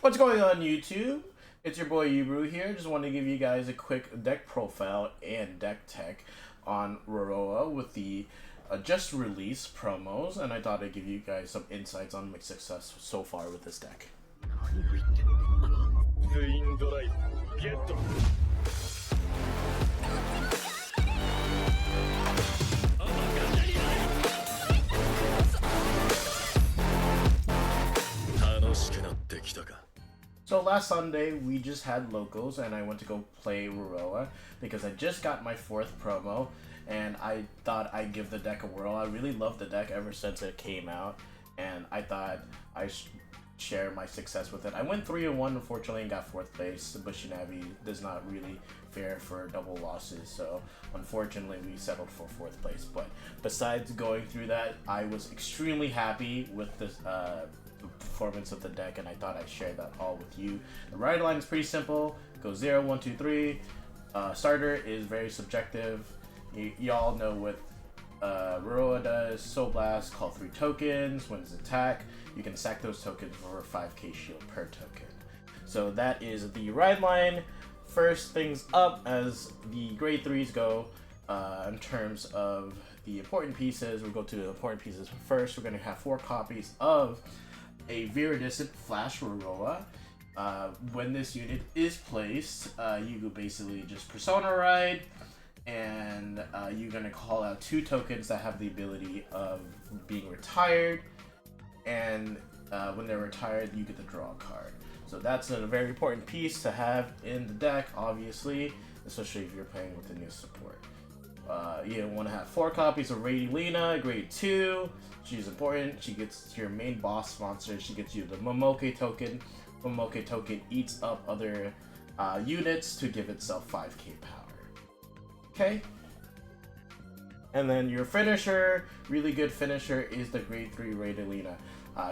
What's going on YouTube? It's your boy Yubru here. Just want to give you guys a quick deck profile and deck tech on Rorowa with the just released promos, and I thought I'd give you guys some insights on my success so far with this deck. So last Sunday we just had locals and I went to go play Rorowa because I just got my 4th promo and I thought I'd give the deck a whirl. I really loved the deck ever since it came out and I thought I should share my success with it. I went 3-1 unfortunately and got 4th place. Bushinavi does not really fare for double losses, so unfortunately we settled for 4th place. But besides going through that, I was extremely happy with this performance of the deck, and I thought I'd share that all with you. The ride line is pretty simple. Go 0, 1, 2, 3. Starter is very subjective. Y'all know what Rorowa does. Soul Blast, call 3 tokens. When it's attack, you can sack those tokens for 5k shield per token. So that is the ride line. First things up as the grade 3s go, in terms of the important pieces, we'll go to the important pieces first. We're going to have 4 copies of a Viridescent Flash Rorowa. When this unit is placed, you go basically just Persona Ride, and you're going to call out 2 tokens that have the ability of being retired, and when they're retired, you get to draw a card. So that's a very important piece to have in the deck, obviously, especially if you're playing with a new support. You want to have 4 copies of Radilina, grade 2. She's important. She gets your main boss monster. She gets you the Momoke token. Momoke token eats up other units to give itself 5k power. Okay? And then your finisher, really good finisher, is the grade 3 Radilina.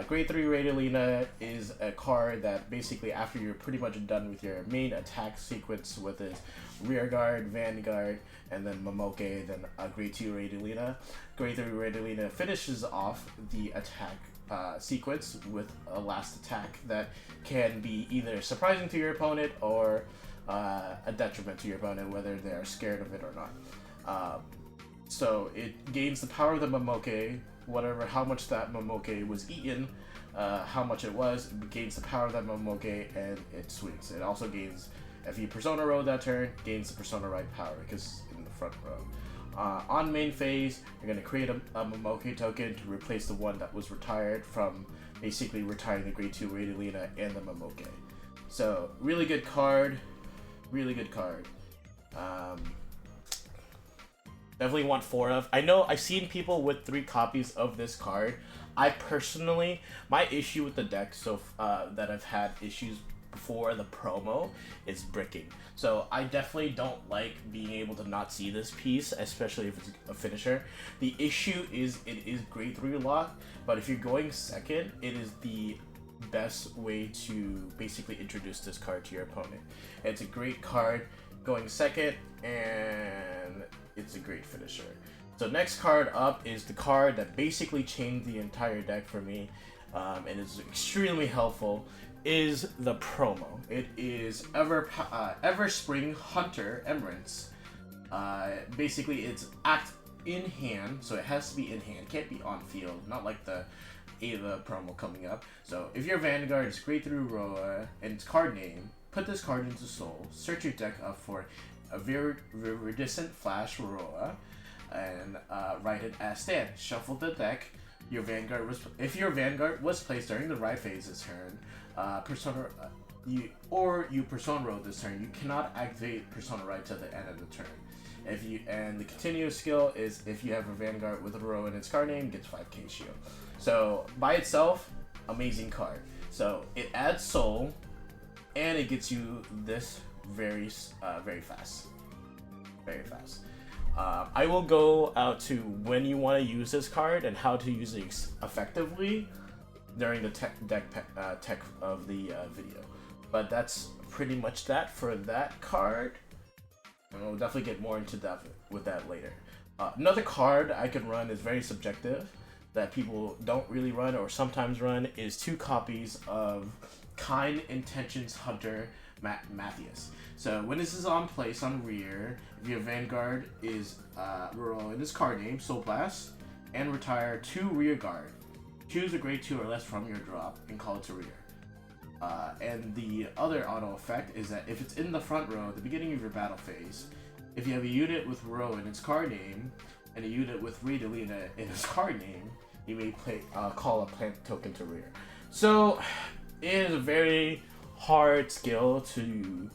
Grade 3 Radilina is a card that basically after you're pretty much done with your main attack sequence with his rear guard, vanguard, and then Momoke, then grade 2 Radilina. Grade 3 Radilina finishes off the attack sequence with a last attack that can be either surprising to your opponent or a detriment to your opponent, whether they're scared of it or not. So it gains the power of the Momoke, whatever, how much that Momoke was eaten, how much it was, it gains the power of that Momoke, and it swings. It also gains, if you Persona Row that turn, gains the Persona Ride power, because in the front row. On main phase, you're going to create a Momoke token to replace the one that was retired from basically retiring the grade 2 Radilina and the Momoke. So, really good card. Really good card. Definitely want 4 of. I know I've seen people with 3 copies of this card. I personally, my issue with the deck that I've had issues before the promo is bricking. So I definitely don't like being able to not see this piece, especially if it's a finisher. The issue is it is grade 3 lock, but if you're going second, it is the best way to basically introduce this card to your opponent. It's a great card going second, and it's a great finisher. So next card up is the card that basically changed the entire deck for me, and is extremely helpful, is the promo. It is Everspring Hunter Emerence. Basically it's act in hand, so it has to be in hand, can't be on field, not like the Ava promo coming up. So if your Vanguard is grade 3 Rorowa and its card name, put this card into Soul, search your deck up for a Viridescent Flash Rorowa, and write it as stand. Shuffle the deck. Your Vanguard was, if your Vanguard was placed during the ride phase this turn, you Persona Row this turn, you cannot activate Persona Ride till the end of the turn. And the continuous skill is if you have a Vanguard with a Rorowa in its card name, gets 5k shield. So by itself, amazing card. So it adds soul, and it gets you this very fast. Very fast. I will go out to when you want to use this card and how to use it effectively during the tech of the video. But that's pretty much that for that card. And we'll definitely get more into that with that later. Another card I can run is very subjective. that people don't really run or sometimes run is 2 copies of Kind Intentions Hunter Matthias. So when this is on place on rear, if your Vanguard is Rorowa in his card name, Soul Blast, and retire 2 rear guard. Choose a grade 2 or less from your drop and call it to rear. And the other auto effect is that if it's in the front row at the beginning of your battle phase, if you have a unit with Rorowa in its card name and a unit with Radiolina in its card name, you may call a plant token to rear. So it is a very hard skill to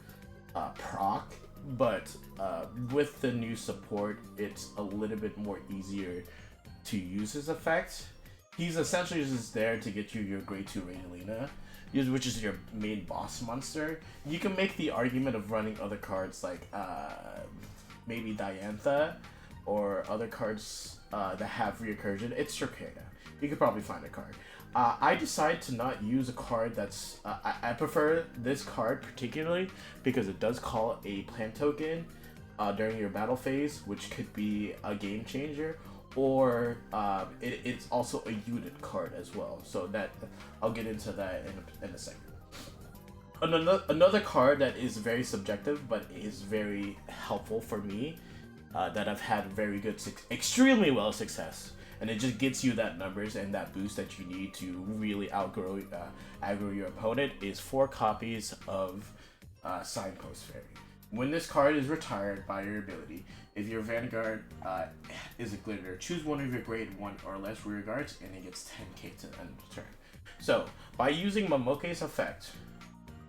proc, but with the new support, it's a little bit more easier to use his effect. He's essentially just there to get you your grade 2 Radiolina, which is your main boss monster. You can make the argument of running other cards like maybe Diantha or other cards that have recursion. It's Circada. You could probably find a card. I decided to not use a card that's... I prefer this card particularly because it does call a plant token during your battle phase, which could be a game changer, or it's also a unit card as well. So that I'll get into that in a second. Another card that is very subjective but is very helpful for me, that I've had very good, extremely well success, and it just gets you that numbers and that boost that you need to really aggro your opponent, is 4 copies of Signpost Fairy. When this card is retired by your ability, if your Vanguard is a glitter, choose one of your grade 1 or less rear guards and it gets 10k to the end of the turn. So by using Momoke's effect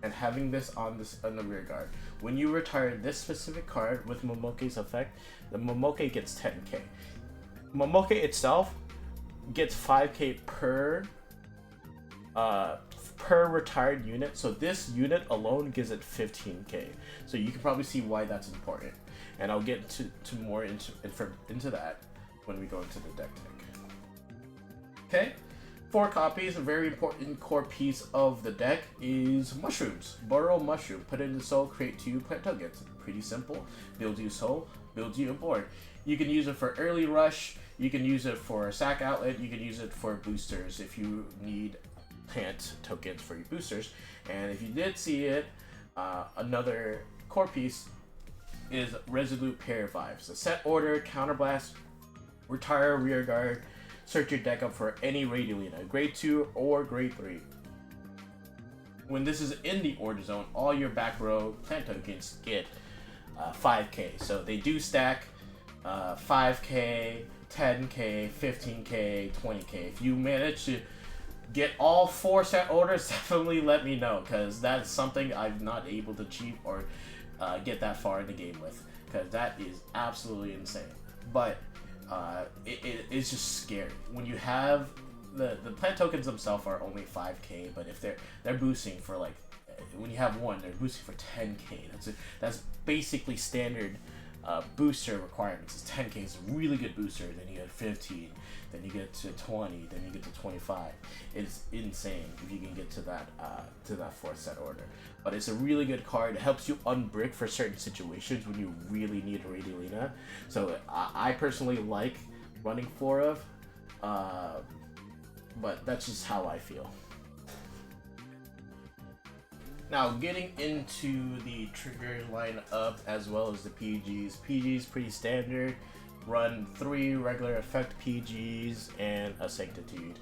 and having this on the rear guard, when you retire this specific card with Momoke's effect, the Momoke gets 10k. Momoke itself gets 5k per retired unit, so this unit alone gives it 15k. So you can probably see why that's important, and I'll get to more into that when we go into the deck tech. Okay, 4 copies. A very important core piece of the deck is mushrooms. Burrow mushroom, put it in the soul, create 2 plant tokens. Pretty simple. Build you soul, build you a board. You can use it for early rush, you can use it for sack outlet, you can use it for boosters if you need plant tokens for your boosters. And if you did see it, another core piece is Resolute Pair Vibes. A set order, counterblast, retire rear guard, search your deck up for any Radiolina, grade 2 or grade 3. When this is in the order zone, all your back row plant tokens get 5k. So they do stack 5k, 10k, 15k, 20k. If you manage to get all 4 set orders, definitely let me know, because that's something I'm not able to achieve or get that far in the game with, because that is absolutely insane. But it's just scary when you have the plant tokens themselves are only 5k, but if they're boosting for, like, when you have one, they're boosting for 10k. That's basically standard booster requirements. Is 10k is a really good booster. Then you get 15, then you get to 20, then you get to 25. It's insane if you can get to that 4th set order. But it's a really good card. It helps you unbrick for certain situations when you really need a Radiolina. So I personally like running 4 of, but that's just how I feel. Now, getting into the trigger lineup as well as the PGs. PGs pretty standard. Run 3 regular effect PGs and a Sanctitude.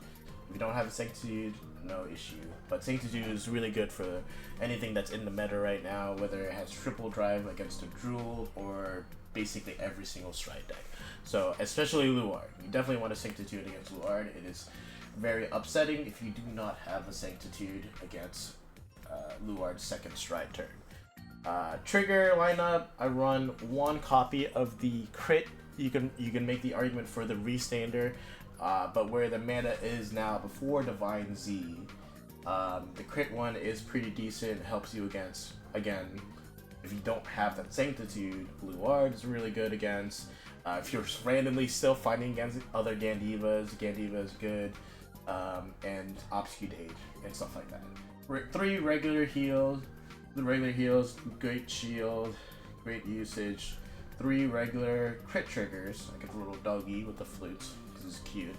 If you don't have a Sanctitude, no issue. But Sanctitude is really good for anything that's in the meta right now, whether it has triple drive against a Drool or basically every single stride deck. So, especially Luard. You definitely want a Sanctitude against Luard. It is very upsetting if you do not have a Sanctitude against Luard's second stride turn. Trigger lineup, I run 1 copy of the crit. You can make the argument for the restander, but where the mana is now before Divine Z, the crit one is pretty decent. Helps you against, again, if you don't have that Sanctitude, Luard is really good against. If you're randomly still fighting against other Gandiva is good, and Obscure Age and stuff like that. 3 regular heals, great shield, great usage. 3 regular crit triggers, like a little doggy with the flutes, because it's cute.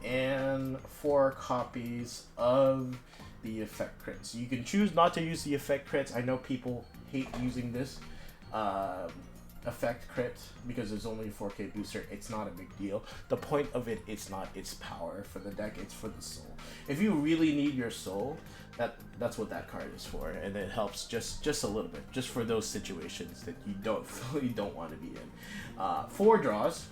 and 4 copies of the effect crits. You can choose not to use the effect crits. I know people hate using this effect crit because there's only a 4K booster. It's not a big deal. The point of it is not its power for the deck, it's for the soul. If you really need your soul, that's what that card is for, and it helps just a little bit, just for those situations that you don't want to be in. 4 draws.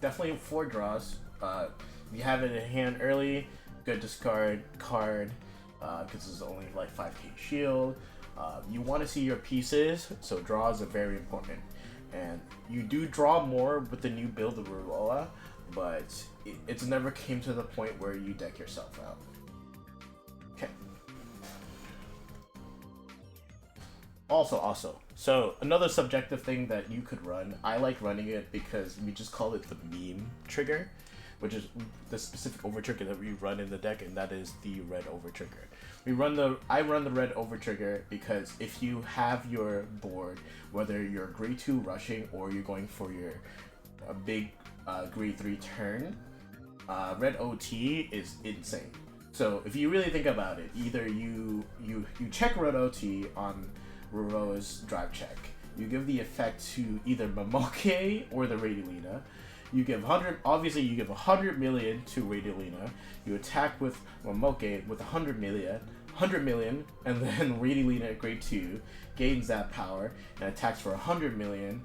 Definitely 4 draws. If you have it in hand early, good discard card, because it's only like 5k shield. You want to see your pieces, so draws are very important. And you do draw more with the new build of Rorowa, but it's never came to the point where you deck yourself out. Okay. Also, so another subjective thing that you could run, I like running it because we just call it the meme trigger, which is the specific over trigger that we run in the deck, and that is the red over trigger. I run the red over trigger because if you have your board, whether you're grade 2 rushing or you're going for your big grade 3 turn, red OT is insane. So if you really think about it, either you check red OT on Rorowa's drive check, you give the effect to either Momoke or the Radiolina. You give 100 million to Radiolina. You attack with Momoke with 100 million, and then Radiolina at grade 2 gains that power and attacks for 100 million,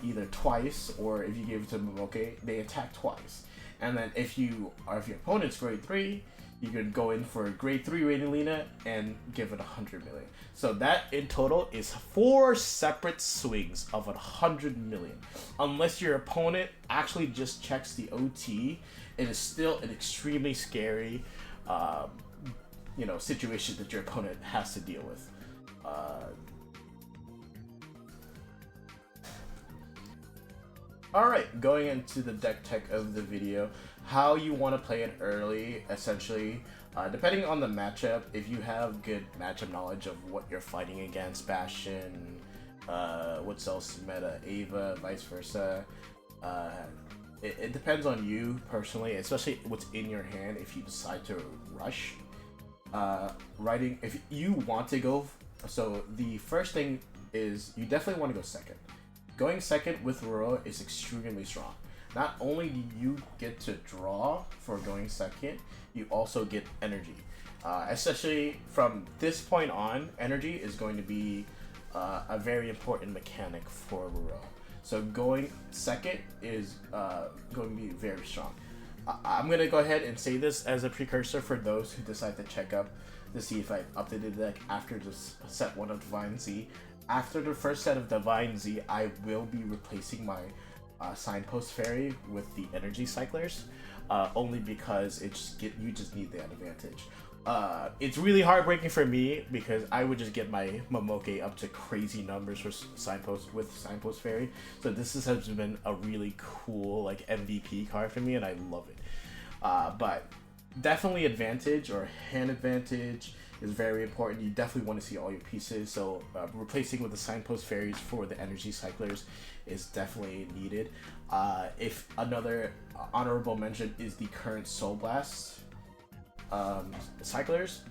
either twice, or if you give it to Momoke, they attack twice. And then if your opponent's grade 3, you can go in for grade 3 Radiolina and give it 100 million. So that in total is 4 separate swings of 100 million. Unless your opponent actually just checks the OT, it is still an extremely scary situation that your opponent has to deal with. Alright, going into the deck tech of the video, how you want to play it early, essentially, depending on the matchup. If you have good matchup knowledge of what you're fighting against, Bastion, what's else, Meta, Ava, vice versa, it depends on you personally, especially what's in your hand. If you decide to rush, if you want to go, so the first thing is you definitely want to go second. Going second with Rorowa is extremely strong. Not only do you get to draw for going second, you also get energy. Especially from this point on, energy is going to be a very important mechanic for Rorowa. So going second is going to be very strong. I'm going to go ahead and say this as a precursor for those who decide to check up to see if I updated the deck after this set 1 of Divine Z. After the first set of Divine Z, I will be replacing my Signpost Fairy with the Energy Cyclers, only because you just need that advantage. It's really heartbreaking for me because I would just get my Momoke up to crazy numbers for Signpost Fairy. So this has been a really cool like MVP card for me, and I love it. But definitely advantage or hand advantage is very important. You definitely want to see all your pieces, so replacing with the Signpost Fairies for the Energy Cyclers is definitely needed. If another honorable mention is the current Soul Blast Cyclers,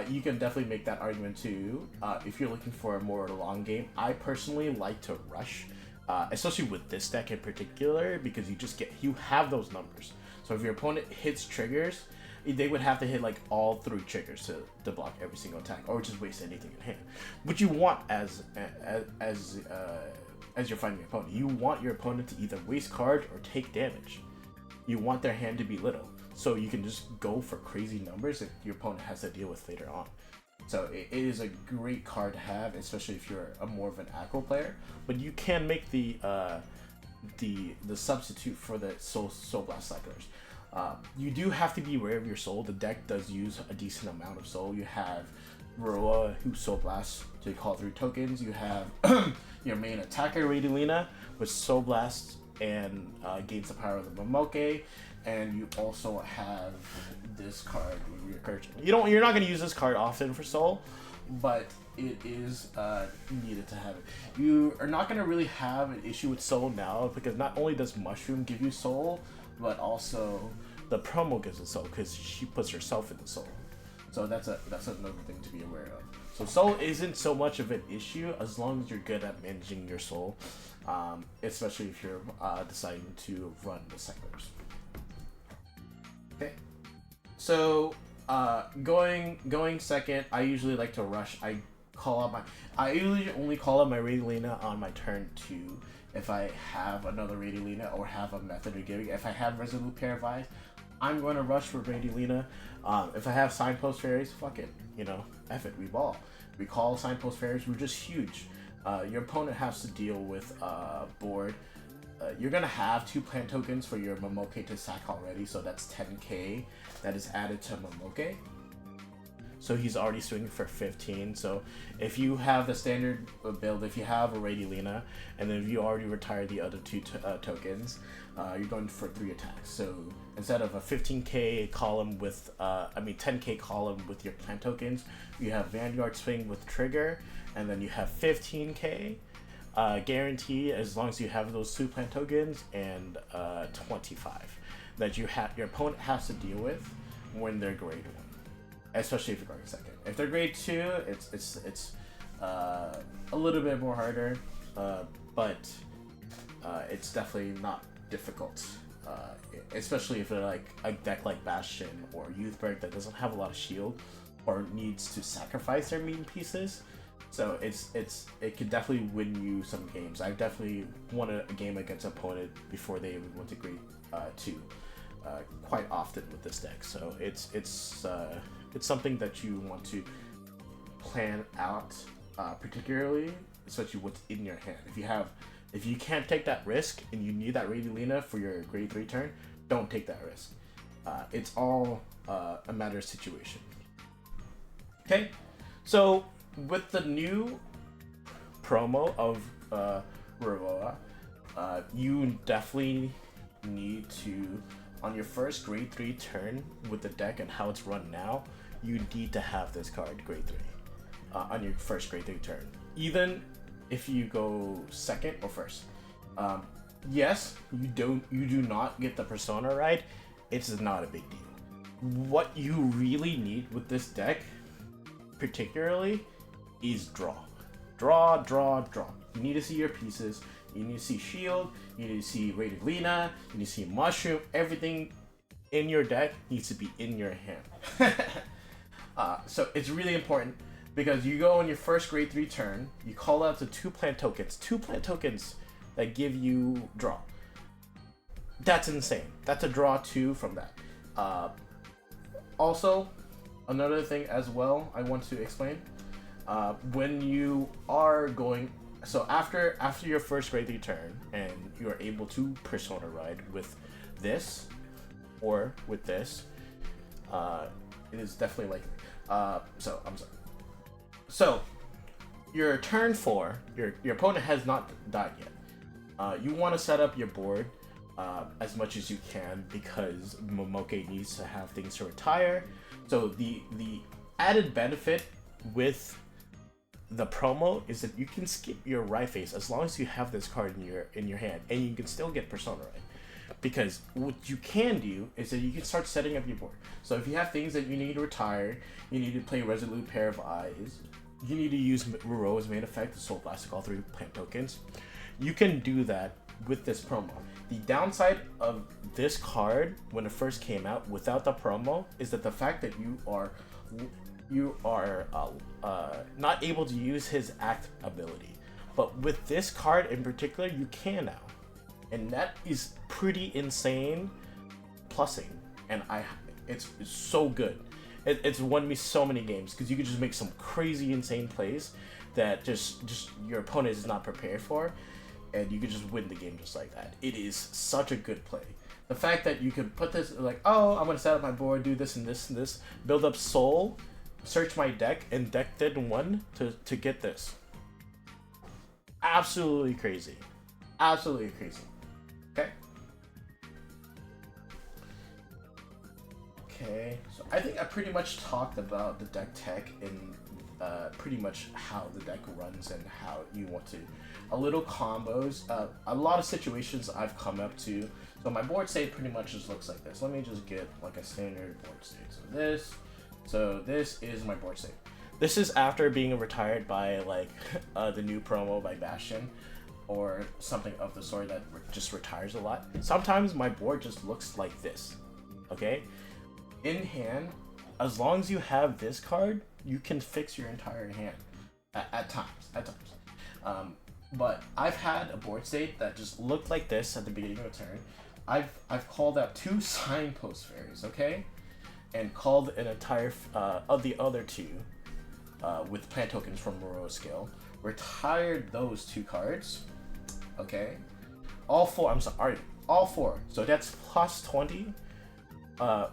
you can definitely make that argument too. If you're looking for a more long game, I personally like to rush, especially with this deck in particular, because you have those numbers. So if your opponent hits triggers, they would have to hit like all 3 triggers to block every single attack, or just waste anything in hand. What you want as you're fighting your opponent, you want your opponent to either waste cards or take damage. You want their hand to be little, so you can just go for crazy numbers that your opponent has to deal with later on. So it is a great card to have, especially if you're more of an aggro player. But you can make the substitute for the Soul Blast Cyclers. You do have to be aware of your soul. The deck does use a decent amount of soul. You have Rorowa, who Soul Blast to call 3 tokens. You have your main attacker, Radiolina, with Soul Blast and gains the power of the Momoke. And you also have this card, Recursion. You're not going to use this card often for Soul, but it is needed to have it. You are not going to really have an issue with Soul now, because not only does Mushroom give you Soul, but also the promo gives it soul because she puts herself in the soul. So that's another thing to be aware of. So soul isn't so much of an issue as long as you're good at managing your soul, especially if you're deciding to run the cyclers. Okay, so going second, I usually like to rush. I usually only call out my Radiolina on my turn 2 if I have another Radiolina or have a method of giving. If I have Resolute Pair of Eyes, I'm going to rush for Radiolina. If I have Signpost Fairies, fuck it, F it, we ball. We call Signpost Fairies, we're just huge. Your opponent has to deal with board. You're gonna have 2 plant tokens for your Momoke to sack already, so that's 10k that is added to Momoke. So he's already swinging for 15. So if you have the standard build, if you have a Radiolina, and then if you already retired the other 2 tokens, you're going for 3 attacks. So instead of a 15k column with, 10k column with your plant tokens, you have Vanguard Swing with Trigger, and then you have 15k guarantee as long as you have those 2 plant tokens, and 25 that your opponent has to deal with when they're grade 1. Especially if you're going second. If they're grade 2, it's a little bit more harder, but it's definitely not difficult. Especially if they're like a deck like Bastion or Youthbreak that doesn't have a lot of shield or needs to sacrifice their mean pieces. So it could definitely win you some games. I've definitely won a game against an opponent before they even went to grade 2. Quite often with this deck, so it's something that you want to plan out, particularly, especially what's in your hand. If you can't take that risk and you need that Radiolina for your grade 3 turn, don't take that risk. It's all a matter of situation. Okay, so with the new promo of Rorowa, you definitely need to, on your first grade 3 turn with the deck and how it's run now, you need to have this card grade 3 on your first grade 3 turn, even if you go second or first. Yes, you do not get the Persona right. It's not a big deal. What you really need with this deck, particularly, is draw. Draw. You need to see your pieces. You need to see shield, you need to see Radiolina, you need to see mushroom. Everything in your deck needs to be in your hand. So it's really important because you go on your first grade 3 turn, you call out the 2 plant tokens. 2 plant tokens that give you draw. That's insane. That's a draw 2 from that. Also, another thing as well I want to explain. When you are going... So after your first grade 3 turn, and you are able to Persona Ride with this, or with this, it is definitely like, so I'm sorry. So your turn 4, your opponent has not died yet. You want to set up your board as much as you can because Momoke needs to have things to retire. So the added benefit with the promo is that you can skip your right face as long as you have this card in your hand, and you can still get Persona right. Because what you can do is that you can start setting up your board. So if you have things that you need to retire, you need to play Resolute Pair of Eyes, you need to use Rorowa's main effect, Soul Blasting all 3 plant tokens, you can do that with this promo. The downside of this card when it first came out without the promo is that the fact that you are not able to use his act ability. But with this card in particular, you can now. And that is pretty insane plussing. And it's so good. It's won me so many games because you can just make some crazy insane plays that just your opponent is not prepared for, and you can just win the game just like that. It is such a good play. The fact that you can put this like, oh, I'm gonna set up my board, do this and this and this, build up soul, search my deck, and deck did 1 to get this. Absolutely crazy. Absolutely crazy. Okay. Okay, so I think I pretty much talked about the deck tech in pretty much how the deck runs and how you want to. A little combos, a lot of situations I've come up to. So my board state pretty much just looks like this. Let me just get like a standard board state. So this is my board state. This is after being retired by like the new promo by Bastion or something of the sort that just retires a lot. Sometimes my board just looks like this, okay? In hand, as long as you have this card, you can fix your entire hand at times. But I've had a board state that just looked like this at the beginning of a turn. I've called out 2 signpost fairies, okay? And called an entire of the other 2 with plant tokens from Rorowa skill. Retired those 2 cards, okay? All 4, all 4. So that's plus 20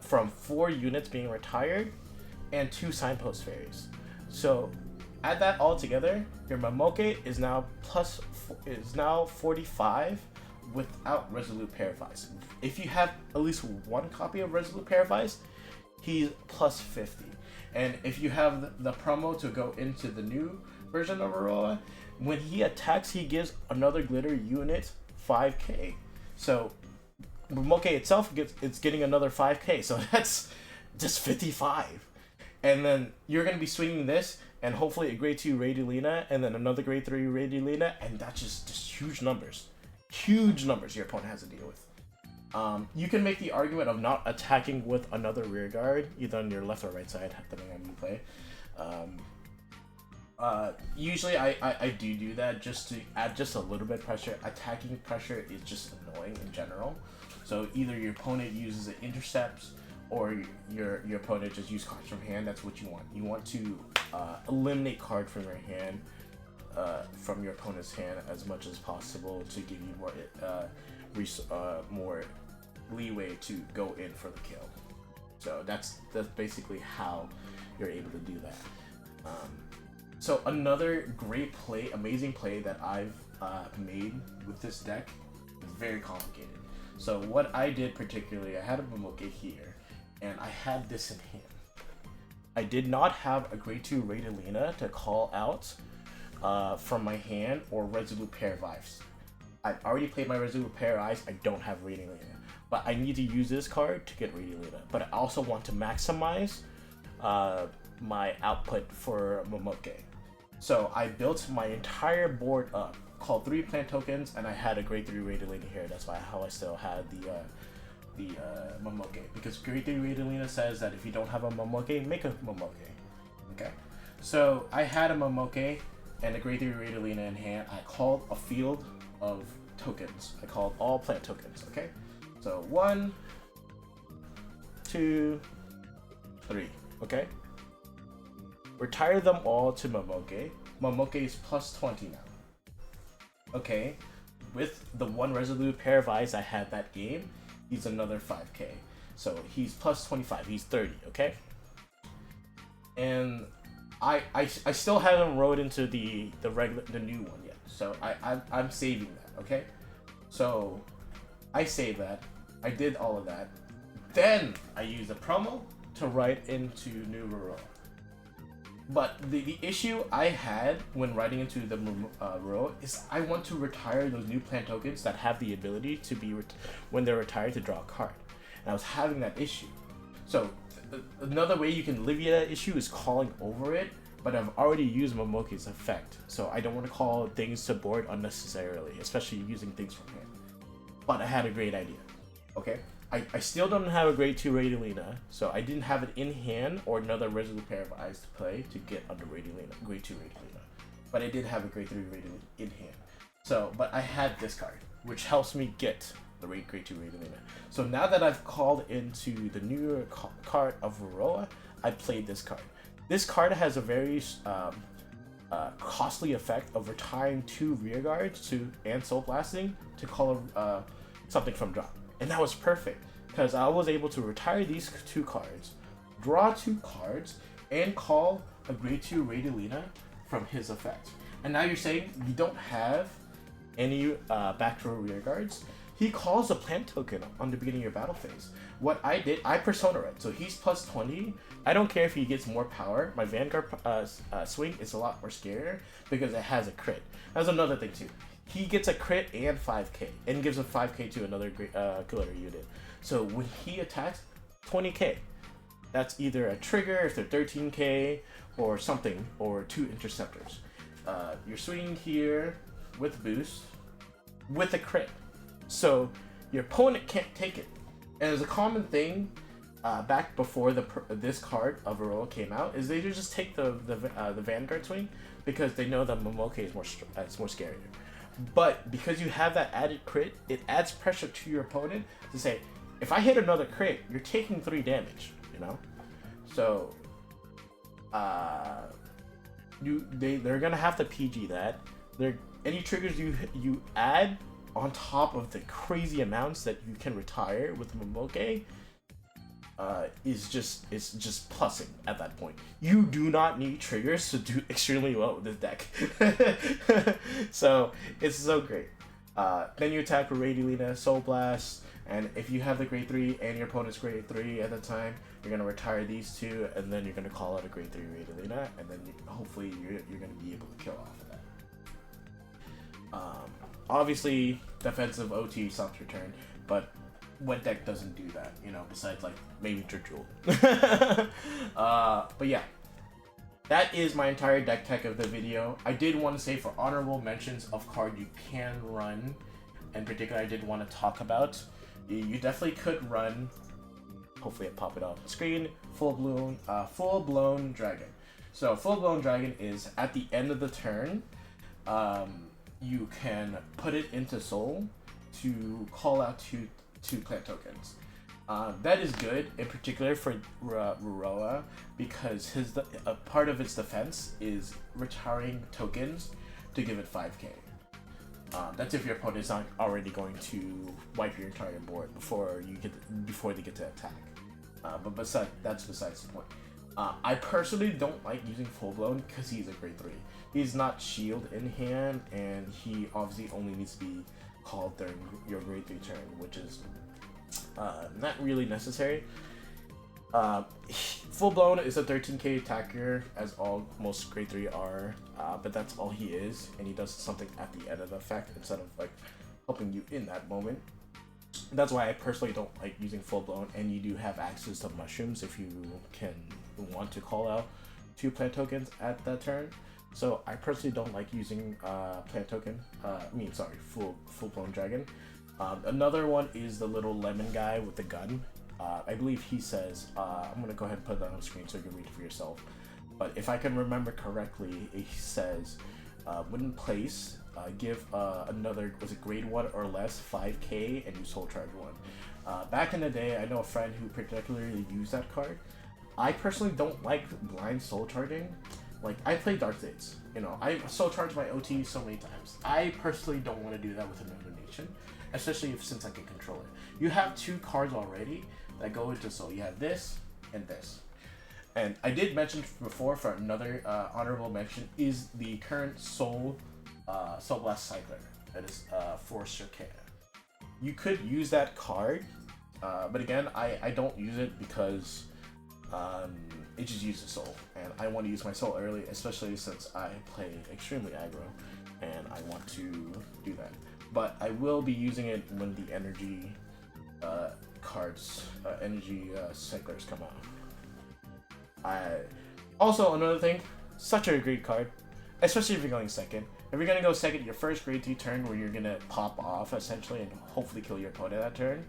from 4 units being retired and 2 signpost fairies. So add that all together, your Momoke is now 45 without Resolute Paralyze. If you have at least 1 copy of Resolute Paralyze, he's plus 50. And if you have the promo to go into the new version of Rorowa, when he attacks, he gives another glitter unit 5k. So Momoke itself it's getting another 5k. So that's just 55. And then you're going to be swinging this, and hopefully a grade 2 Radiolina, and then another grade 3 Radiolina, and that's just huge numbers. Huge numbers your opponent has to deal with. You can make the argument of not attacking with another rear guard, either on your left or right side, depending on who you play. Usually I do that just to add just a little bit of pressure. Attacking pressure is just annoying in general. So either your opponent uses it intercepts, or your opponent just uses cards from hand. That's what you want. You want to eliminate card from your hand, from your opponent's hand as much as possible to give you more leeway to go in for the kill. So that's basically how you're able to do that. So another great play, amazing play that I've made with this deck is very complicated. So what I did particularly, I had a Momoke here, and I had this in hand. I did not have a grade 2 Radiolina to call out from my hand or Resolute Pair of Eyes. I've already played my Resolute Pair of Eyes, I don't have Radiolina. But I need to use this card to get Radiolina. But I also want to maximize my output for Momoke. So I built my entire board up, called 3 plant tokens, and I had a grade 3 Radiolina here. That's how I still had the Momoke. Because grade 3 Radiolina says that if you don't have a Momoke, make a Momoke. Okay? So I had a Momoke and a grade 3 Radiolina in hand. I called a field of tokens. I called all plant tokens, okay? So 1, 2, 3, okay? Retire them all to Momoke. Momoke is plus 20 now. Okay, with the 1 Resolute Pair of Eyes I had that game, he's another 5k. So he's plus 25, he's 30, okay? And I still haven't rode into the new one yet. So I'm saving that, okay? So I saved that. I did all of that. Then I used a promo to write into new Rorowa. But the issue I had when writing into the Rorowa is I want to retire those new plant tokens that have the ability to be, when they're retired, to draw a card. And I was having that issue. So another way you can alleviate that issue is calling over it, but I've already used Momoke's effect. So I don't want to call things to board unnecessarily, especially using things from hand. But I had a great idea, okay? I still don't have a grade 2 Radiolina, so I didn't have it in hand or another Resolute Pair of Eyes to play to get under Radiolina, grade 2 Radiolina. But I did have a grade 3 Radiolina in hand. So, but I had this card, which helps me get the grade 2 Radiolina. So now that I've called into the newer card of Rorowa, I played this card. This card has a very costly effect of retiring 2 rear guards and soul blasting to call something from drop. And that was perfect, because I was able to retire these 2 cards, draw 2 cards, and call a grade 2 Radiolina from his effect. And now you're saying you don't have any back row rear guards. he calls a plant token on the beginning of your battle phase. What I did, I persona it. So he's plus 20. I don't care if he gets more power. My Vanguard swing is a lot more scarier because it has a crit. That's another thing too. He gets a crit and 5k, and gives a 5k to another great killer unit. So when he attacks, 20k. That's either a trigger if they're 13k or something, or 2 interceptors. You're swinging here with boost with a crit. So your opponent can't take it. And as a common thing back before this card of Rorowa came out, is they just take the Vanguard swing because they know that Momoke is more scarier. But because you have that added crit, it adds pressure to your opponent to say, if I hit another crit, you're taking 3 damage. You know, so they're gonna have to PG that. Any triggers you add on top of the crazy amounts that you can retire with Momoke is just plussing at that point. You do not need triggers to do extremely well with this deck. So it's so great. Then you attack with Radiolina, Soul Blast, and if you have the grade 3 and your opponent's grade 3 at the time, you're gonna retire these 2, and then you're gonna call out a grade 3 Radiolina, and then hopefully you're gonna be able to kill off of that. Obviously, defensive OT stops your turn, but what deck doesn't do that, you know, besides like maybe Jewel. But yeah, that is my entire deck tech of the video. I did want to say for honorable mentions of card you can run, in particular I did want to talk about, you definitely could run, hopefully I pop it on the screen, full blown dragon. So full blown dragon is at the end of the turn, you can put it into soul to call out two plant tokens. That is good, in particular for Rorowa, because a part of its defense is retiring tokens to give it 5k. That's if your opponent is not already going to wipe your entire board before they get to attack. But that's besides the point. I personally don't like using full blown because he's a grade 3. He's not shield in hand, and he obviously only needs to be called during your grade 3 turn, which is not really necessary. Full blown is a 13k attacker, as most grade 3 are, but that's all he is, and he does something at the end of the effect instead of like helping you in that moment. That's why I personally don't like using full blown, and you do have access to mushrooms if you want to call out 2 plant tokens at that turn. So I personally don't like using plant token. Full blown dragon. Another one is the little lemon guy with the gun. I believe he says, I'm gonna go ahead and put that on the screen so you can read it for yourself. But if I can remember correctly, he says, when in place, give another, was it grade 1 or less, 5k, and you soul charge 1. Back in the day, I know a friend who particularly used that card. I personally don't like blind soul charging. Like, I play Dark States, you know, I soul charge my OT so many times. I personally don't want to do that with another nation, especially since I can control it. You have 2 cards already that go into soul. You have this and this. And I did mention before, for another honorable mention, is the current Soul Blast Cycler. That is for Shirkea. You could use that card, but again, I don't use it because it just uses Soul, and I want to use my Soul early, especially since I play extremely aggro, and I want to do that. But I will be using it when the energy cyclers come out. Also, another thing, such a great card, especially if you're going second. If you're gonna go second, your first grade 3 turn where you're gonna pop off essentially and hopefully kill your opponent that turn,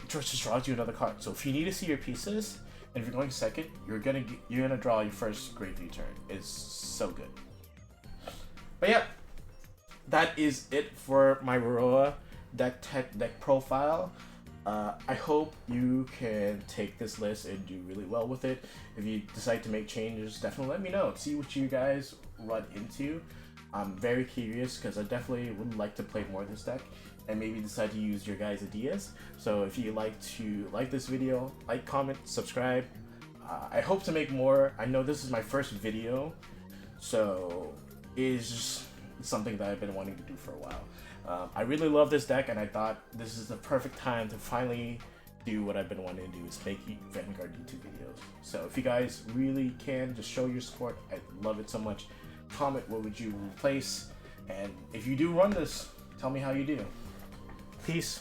just draws you another card. So if you need to see your pieces, and if you're going second, you're gonna draw your first grade 3 turn. It's so good. But yeah, that is it for my Rorowa deck profile. I hope you can take this list and do really well with it. If you decide to make changes, definitely let me know. See what you guys run into. I'm very curious because I definitely would like to play more of this deck and maybe decide to use your guys' ideas. So if you like this video, like, comment, subscribe. I hope to make more. I know this is my first video, so it's just something that I've been wanting to do for a while. I really love this deck, and I thought this is the perfect time to finally do what I've been wanting to do, is make Vanguard YouTube videos. So if you guys really can, just show your support. I'd love it so much. Comment what would you replace, and if you do run this, tell me how you do. Peace.